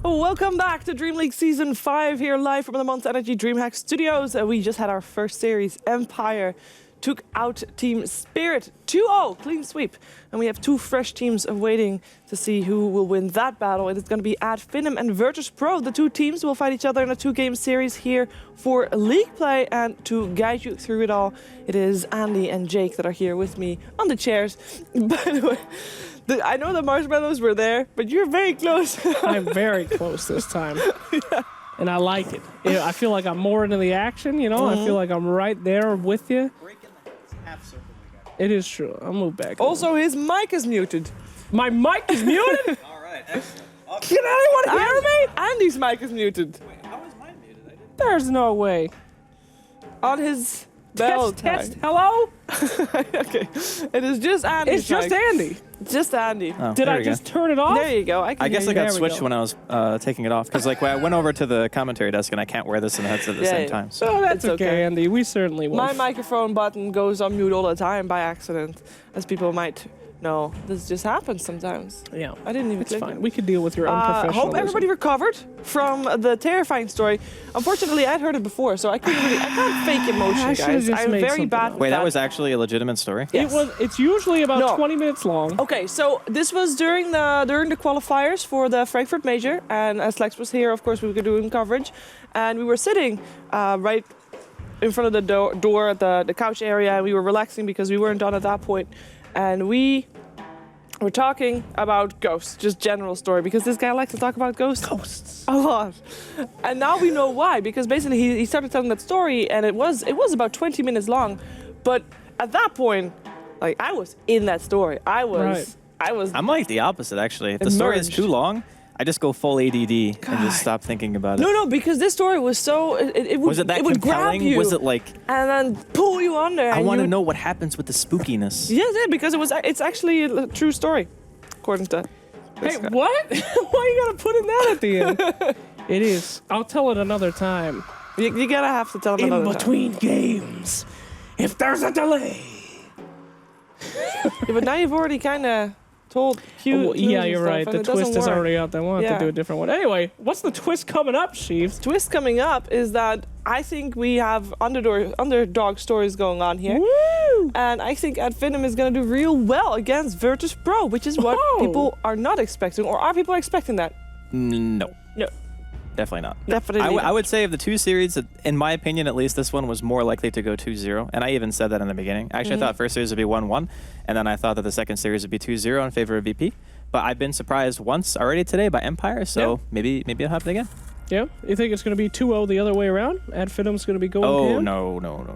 Welcome back to DreamLeague Season 5 here live from the Monster Energy DreamHack Studios. We just had our first series. Empire took out Team Spirit 2-0, clean sweep. And we have two fresh teams waiting to see who will win that battle. It is going to be Finem and Virtus.pro. The two teams will fight each other in a two-game series here for League play. And to guide you through it all, it is Andy and Jake that are here with me on the chairs. By the way, I know the marshmallows were there, but you're very close. I'm very close this time. Yeah. And I like it. I feel like I'm more into the action, you know? I feel like I'm right there with you. It is true. I'll move back. Also, his mic is muted. My mic is muted? All right, excellent. Can anyone hear me? Andy's mic is muted. Wait, how is mine muted? There's no way. On his bell Test. Hello? Okay. It is just Andy. It's just Andy. Just Andy. Oh, Did I just turn it off? There you go. I guess I got switched when I was taking it off because like I went over to the commentary desk and I can't wear this in the headset at the same time. So. Oh, that's It's okay. Andy. We certainly will. My microphone button goes on mute all the time by accident, as people might know. This just happens sometimes. Yeah. I didn't even It's click fine. it. We could deal with your unprofessionalism. Hope everybody recovered from the terrifying story. Unfortunately, I'd heard it before, so I can't fake emotion, guys. I'm very bad with Wait, that. that was actually a legitimate story? Yes. It's usually about No. 20 minutes long. Okay, so this was during the qualifiers for the Frankfurt Major, and as Lex was here, of course, we were doing coverage, and we were sitting right in front of the door at the couch area, and we were relaxing because we weren't done at that point, and we were talking about ghosts, just general story, because this guy likes to talk about ghosts a lot, and now we know why, because basically he started telling that story, and it was about 20 minutes long, but at that point, like I was in that story, I'm like the opposite, actually. If the story is too long, I just go full ADD and just stop thinking about it. No, because this story was so... It would, Was it that it would grab compelling? you. Was it like... And then pull you under. I and want to you- know what happens with the spookiness. Yeah, because it's actually a true story, according to... Hey, what? Why you gotta put in that at the end? It is. I'll tell it another time. You gotta have to tell them another In between games, if there's a delay. time. Yeah, but now you've already kind of told Q. Yeah, you're right. The twist is already out there. I want to Yeah. do a different one. Anyway, what's the twist coming up, Sheaves? Twist coming up is that I think we have underdog stories going on here. Woo! And I think Finem is going to do real well against Virtus.pro, which is what people are not expecting. Or are people expecting that? No. No. Definitely not. Definitely I would say of the two series, in my opinion at least, this one was more likely to go 2-0. And I even said that in the beginning. Actually, I thought first series would be 1-1. And then I thought that the second series would be 2-0 in favor of VP. But I've been surprised once already today by Empire, so maybe it'll happen again. Yeah? You think it's going to be 2-0 the other way around? Finem's going to be going Oh, ham? no.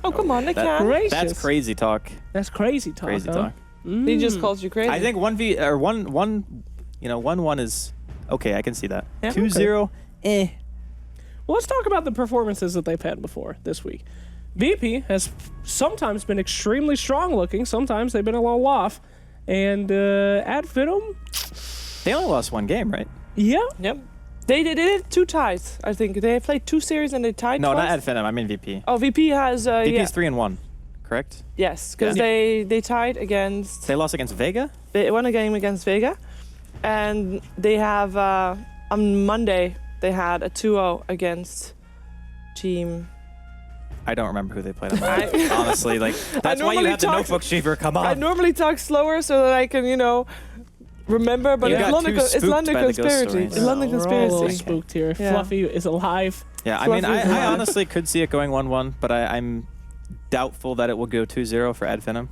Oh, come on, they can. Gracious. That's crazy talk. That's crazy talk. Crazy huh? talk. He just calls you crazy. I think 1-1 is okay. I can see that. Yeah. 2-0, Well, let's talk about the performances that they've had before this week. VP has sometimes been extremely strong looking. Sometimes they've been a little off. And Finem, They only lost one game, right? yeah. Yep. They did 2 ties, I think. They played 2 series and they tied No, twice. not Finem. I mean VP. Oh, VP has, VP's 3-1, correct? Yes, because Yeah. they tied against... They lost against Vega? They won a game against Vega. And they have, on Monday, they had a 2-0 against Team... I don't remember who they played on Monday. Honestly, like, that's why you normally have the notebook, Shaver. Come on. I normally talk slower so that I can, remember, but You it's got London, too it's spooked London by the ghost conspiracy. stories. It's London We're all a little conspiracy. spooked here. Yeah. Fluffy is alive. Yeah, I mean, Fluffy's I alive. honestly could see it going 1-1, but I'm doubtful that it will go 2-0 for Finem.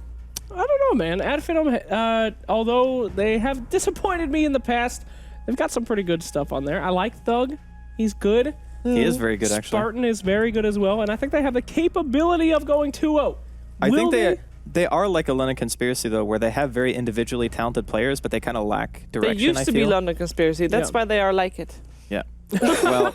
I don't know, man. Finem, although they have disappointed me in the past, they've got some pretty good stuff on there. I like Thug. He's good. He is very good, actually. Spartan is very good as well, and I think they have the capability of going 2-0. I think they are like a London conspiracy, though, where they have very individually talented players, but they kind of lack direction, They used to be London conspiracy. That's Yeah. why they are like it. Yeah. Well,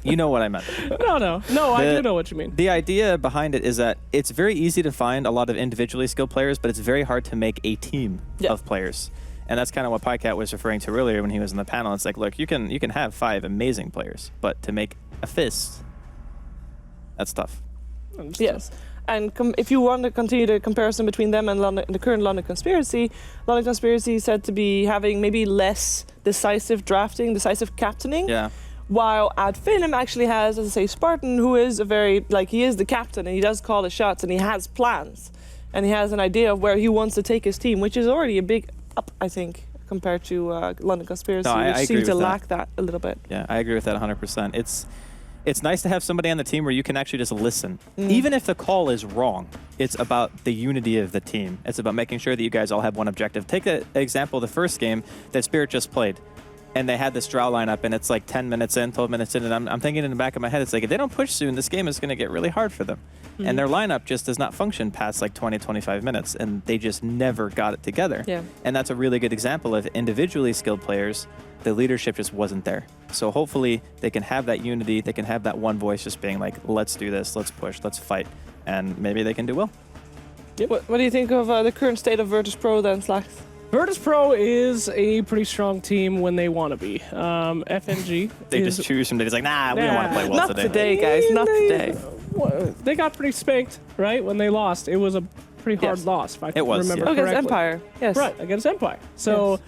you know what I meant. No, I do know what you mean. The idea behind it is that it's very easy to find a lot of individually skilled players, but it's very hard to make a team of players. And that's kind of what PyCat was referring to earlier when he was in the panel. It's like, look, you can have 5 amazing players, but to make a fist, that's tough. Yes. And if you want to continue the comparison between them and the current London Conspiracy said to be having maybe less decisive drafting, decisive captaining. Yeah. While at Finem actually has, as I say, Spartan, who is he is the captain and he does call the shots and he has plans and he has an idea of where he wants to take his team, which is already a big up, I think, compared to London Conspiracy, which seems to lack that a little bit. Yeah, I agree with that 100%. It's nice to have somebody on the team where you can actually just listen. Even if the call is wrong, it's about the unity of the team. It's about making sure that you guys all have one objective. Take the example of the first game that Spirit just played. And they had this draw lineup, and it's like 10 minutes in, 12 minutes in, and I'm thinking in the back of my head, it's like, if they don't push soon, this game is going to get really hard for them. And their lineup just does not function past like 20, 25 minutes, and they just never got it together. Yeah. And that's a really good example of individually skilled players. The leadership just wasn't there. So hopefully they can have that unity, they can have that one voice just being like, let's do this, let's push, let's fight, and maybe they can do well. Yep. What do you think of the current state of Virtus Pro then, Slacks? Virtus Pro is a pretty strong team when they want to be. FNG They just choose from, they're just like, nah, we don't want to play well Not today, guys, not today. They got pretty spanked, right, when they lost. It was a pretty hard loss, if I remember correctly. Against Empire, yes. Right, against Empire. So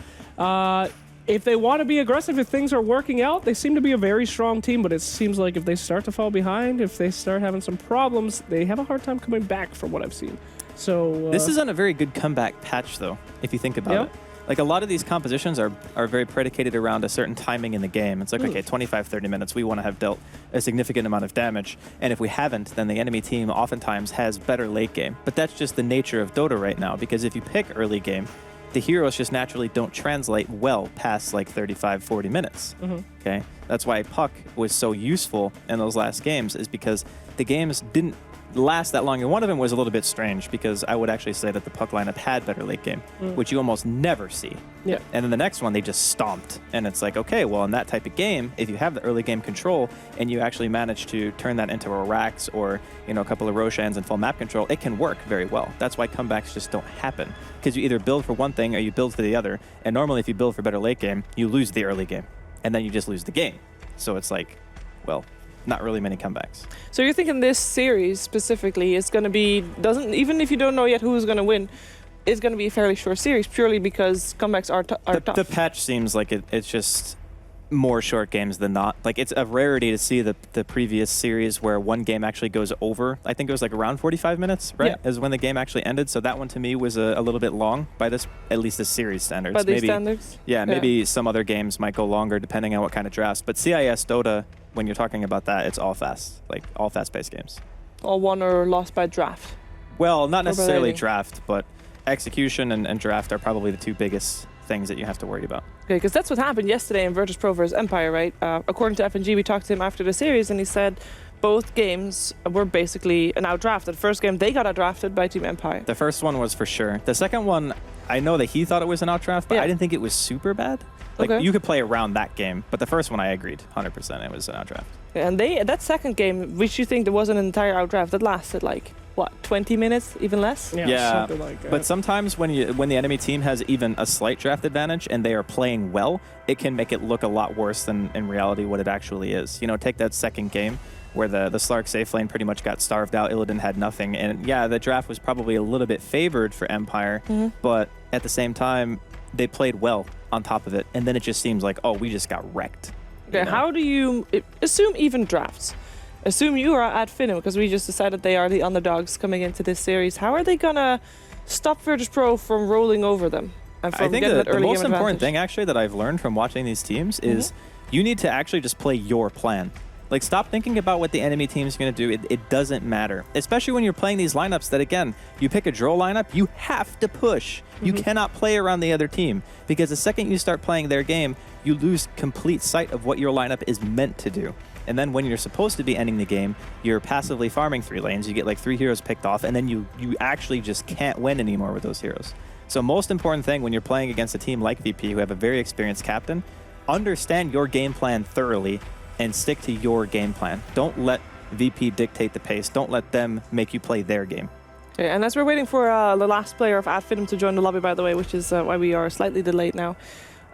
if they want to be aggressive, if things are working out, they seem to be a very strong team, but it seems like if they start to fall behind, if they start having some problems, they have a hard time coming back from what I've seen. So this isn't a very good comeback patch, though, if you think about it. Like, a lot of these compositions are very predicated around a certain timing in the game. It's like, okay, 25, 30 minutes, we want to have dealt a significant amount of damage. And if we haven't, then the enemy team oftentimes has better late game. But that's just the nature of Dota right now, because if you pick early game, the heroes just naturally don't translate well past like 35, 40 minutes. Okay? That's why Puck was so useful in those last games, is because the games didn't last that long. And one of them was a little bit strange, because I would actually say that the Puck lineup had better late game, which you almost never see. Yeah. And then the next one, they just stomped. And it's like, okay, well, in that type of game, if you have the early game control and you actually manage to turn that into a Rax or, you know, a couple of Roshans and full map control, it can work very well. That's why comebacks just don't happen, because you either build for one thing or you build for the other. And normally if you build for better late game, you lose the early game and then you just lose the game. So it's like, well, not really many comebacks. So you're thinking this series specifically is going to be, even if you don't know yet who's going to win, it's going to be a fairly short series purely because comebacks are tough. The patch seems like it's just more short games than not. Like, it's a rarity to see the previous series where one game actually goes over. I think it was like around 45 minutes, right? Yeah. Is when the game actually ended. So that one to me was a little bit long by this, at least the series standards. By these standards? Yeah, maybe some other games might go longer depending on what kind of drafts. But CIS, Dota, when you're talking about that, it's all fast, like all fast-paced games. All won or lost by draft. Well, not necessarily draft, but execution and draft are probably the two biggest things that you have to worry about. Okay, because that's what happened yesterday in Virtus Pro versus Empire, right? According to FNG, we talked to him after the series, and he said both games were basically an outdraft. The first game, they got outdrafted by Team Empire. The first one was for sure. The second one, I know that he thought it was an outdraft, but I didn't think it was super bad. Like, you could play around that game, but the first one I agreed 100% it was an outdraft. And that second game, which you think there was an entire outdraft, that lasted like, what, 20 minutes, even less? Yeah, something like that. But sometimes when the enemy team has even a slight draft advantage and they are playing well, it can make it look a lot worse than in reality what it actually is. You know, take that second game where the Slark safe lane pretty much got starved out. Illidan had nothing. And yeah, the draft was probably a little bit favored for Empire, but at the same time, they played well on top of it. And then it just seems like, oh, we just got wrecked. Okay, you know? How do you assume even drafts? Assume you are at Finem, because we just decided they are the underdogs coming into this series. How are they gonna stop Virtus Pro from rolling over them? And from I think getting that the early most game important advantage? thing actually that I've learned from watching these teams is you need to actually just play your plan. Like, stop thinking about what the enemy team is going to do. It doesn't matter. Especially when you're playing these lineups that, again, you pick a draw lineup, you have to push. You cannot play around the other team, because the second you start playing their game, you lose complete sight of what your lineup is meant to do. And then when you're supposed to be ending the game, you're passively farming 3 lanes. You get like 3 heroes picked off, and then you actually just can't win anymore with those heroes. So most important thing when you're playing against a team like VP, who have a very experienced captain, understand your game plan thoroughly and stick to your game plan. Don't let VP dictate the pace. Don't let them make you play their game. Okay, and as we're waiting for the last player of Finem to join the lobby, by the way, which is why we are slightly delayed now,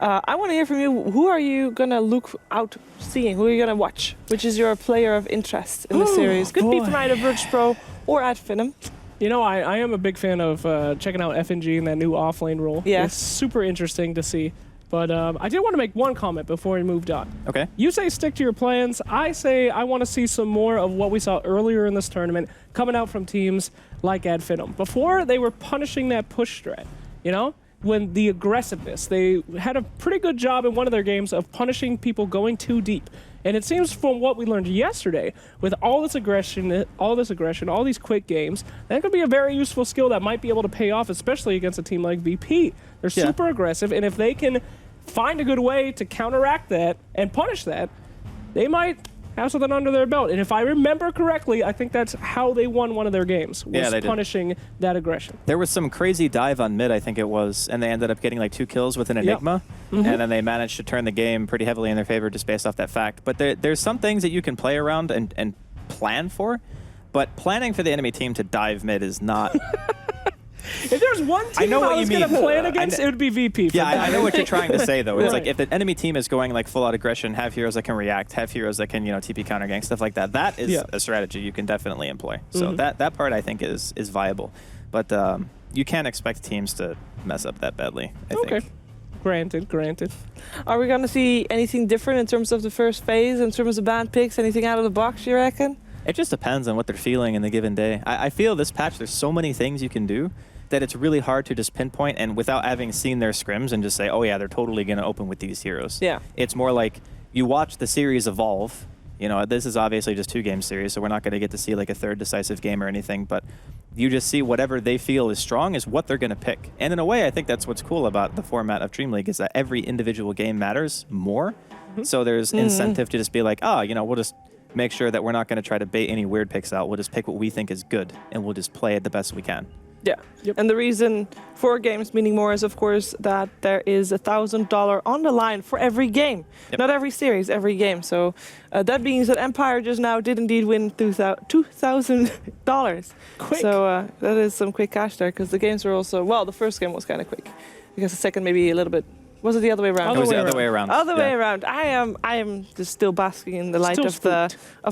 I want to hear from you. Who are you going to look out seeing? Who are you going to watch? Which is your player of interest in the series? Could be from either Virtus Pro or at Finem. You know, I am a big fan of checking out FNG and that new offlane rule. Yeah. It's super interesting to see. But I did want to make one comment before we moved on. Okay. You say stick to your plans. I say I want to see some more of what we saw earlier in this tournament coming out from teams like Adfinem. Before, they were punishing that push strat, you know? When the aggressiveness, they had a pretty good job in one of their games of punishing people going too deep. And it seems from what we learned yesterday, with all this aggression, all these quick games, that could be a very useful skill that might be able to pay off, especially against a team like VP. They're super aggressive, and if they can find a good way to counteract that and punish that, they might have something under their belt. And if I remember correctly, I think that's how they won one of their games, was punishing that aggression. There was some crazy dive on mid, I think it was, and they ended up getting like 2 kills with an Enigma, and then they managed to turn the game pretty heavily in their favor just based off that fact. But there's some things that you can play around and plan for, but planning for the enemy team to dive mid is not... If there's one team I was going to plan against, it would be VP. Yeah, I know what you're trying to say, though. It's like if the enemy team is going like full-out aggression, have heroes that can react, have heroes that can, TP counter gang, stuff like that. That is a strategy you can definitely employ. So that part I think is viable. But you can't expect teams to mess up that badly, I think. Granted. Are we going to see anything different in terms of the first phase, in terms of band picks, anything out of the box, you reckon? It just depends on what they're feeling in the given day. I feel this patch, there's so many things you can do that it's really hard to just pinpoint and without having seen their scrims and just say, oh yeah, they're totally going to open with these heroes. Yeah. It's more like you watch the series evolve. This is obviously just 2-game series, so we're not going to get to see like a third decisive game or anything, but you just see whatever they feel is strong is what they're going to pick. And in a way, I think that's what's cool about the format of DreamLeague is that every individual game matters more. So there's incentive to just be like, we'll just make sure that we're not going to try to bait any weird picks out. We'll just pick what we think is good, and we'll just play it the best we can. Yeah. Yep. And the reason for games meaning more is, of course, that there is $1,000 on the line for every game. Yep. Not every series, every game. So that means that Empire just now did indeed win $2,000. Quick. So that is some quick cash there, because the games were also, well, the first game was kind of quick. Because the second maybe a little bit. Was it the other way around? It was the other way around. Other way around. I am just still basking in the light of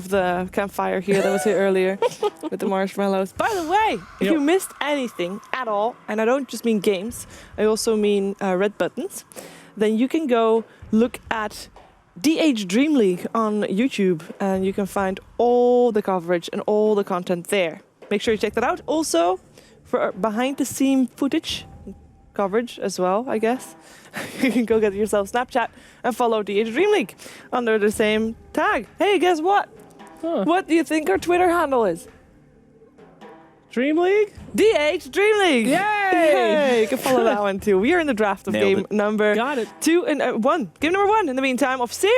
the campfire here that was here earlier with the marshmallows. By the way, if you missed anything at all, and I don't just mean games, I also mean red buttons, then you can go look at DreamLeague on YouTube, and you can find all the coverage and all the content there. Make sure you check that out. Also, for behind-the-scene footage, coverage as well, I guess. You can go get yourself Snapchat and follow DreamLeague under the same tag. Hey, guess what? What do you think our Twitter handle is? DreamLeague? DreamLeague! Yay! You can follow that one too. We are in the draft of game number 2 and 1. Game number 1 in the meantime of series.